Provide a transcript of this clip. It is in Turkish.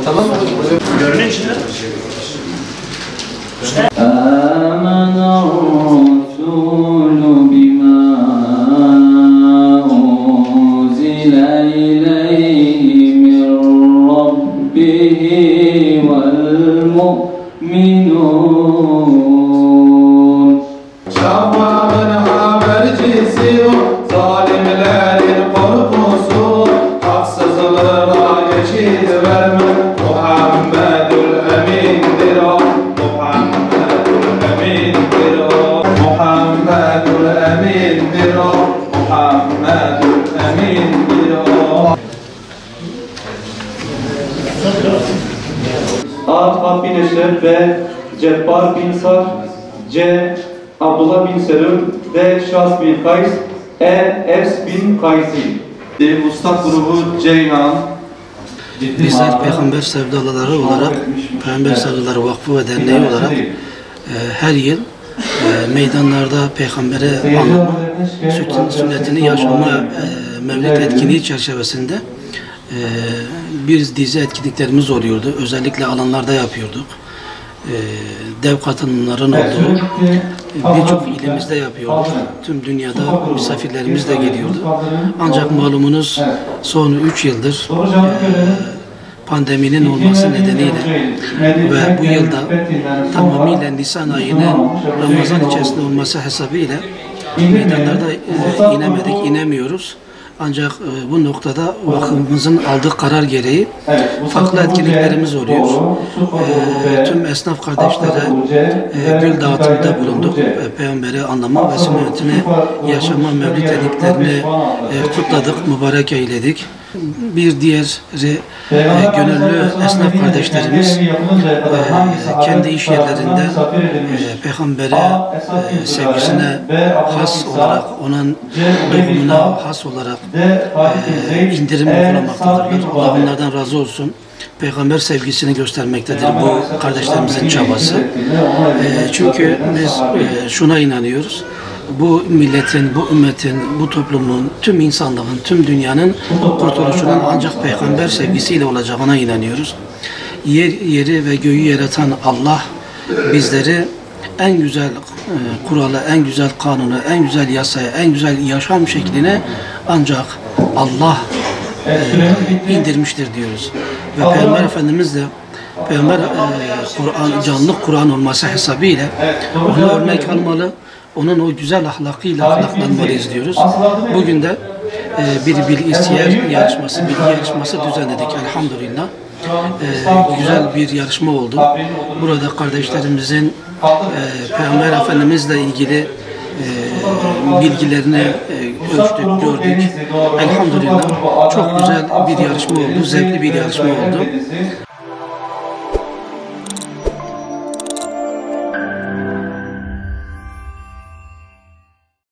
Tamam mı? Görünüyor içinde. Şafağın habercisi o, zalimlerin korkusu, haksızlığa geçit verme. Muhammedül Emin'dir o, Muhammedül Emin'dir o, Muhammedül Emin'dir o, Muhammedül Emin'dir o. A. Kab bin Eşref B. Cebbar bin Sar C. Abdullah bin Selüm D. Şahs bin Kays E. Efs bin Kaysi. Ustad grubu Ceyhan. Bizler Peygamber sevdalıları olarak, Peygamber Sevdaları Vakfı ve Derneği olarak her yıl meydanlarda Peygamber'e anlama, sünnetini yaşama mevlid etkinliği çerçevesinde bir dizi etkinliklerimiz oluyordu. Özellikle alanlarda yapıyorduk. Dev katılımların olduğu birçok ilimizde yapıyorduk. Tüm dünyada misafirlerimiz de geliyordu. Ancak malumunuz son 3 yıldır pandeminin olması nedeniyle ve bu yılda tamamıyla Nisan ayının Ramazan içerisinde olması hesabıyla meydanlarda inemiyoruz. Ancak bu noktada vakfımızın aldığı karar gereği farklı etkinliklerimiz oluyor. Tüm esnaf kardeşlere gül dağıtımında bulunduk. Peygamber'i anlama ve sünnetini yaşama mevlidliklerini kutladık, mübarek eyledik. Bir diğeri gönüllü esnaf kardeşlerimiz kendi iş yerlerinde Peygamber'e sevgisine has olarak, onun doğumuna has olarak indirim uygulamaktadırlar. Allah onlardan razı olsun. Peygamber sevgisini göstermektedir bu kardeşlerimizin çabası. Çünkü biz şuna inanıyoruz. Bu milletin, bu ümmetin, bu toplumun, tüm insanlığın, tüm dünyanın kurtuluşunun ancak Peygamber sevgisiyle olacağına inanıyoruz. Yeri ve göğü yaratan Allah bizleri en güzel kuralı, en güzel kanunu, en güzel yasaya, en güzel yaşam şekline ancak Allah indirmiştir diyoruz. Ve Peygamber Efendimiz de Peygamber canlı Kur'an olması hesabıyla onu örnek almalı. Onun o güzel ahlakıyla ahlaklanmalıyız diyoruz. Bugün de bir bilgi yarışması düzenledik elhamdülillah. Güzel bir yarışma oldu. Burada kardeşlerimizin Peygamber Efendimizle ilgili bilgilerini ölçtük, gördük. Elhamdülillah çok güzel bir yarışma oldu, zevkli bir yarışma oldu.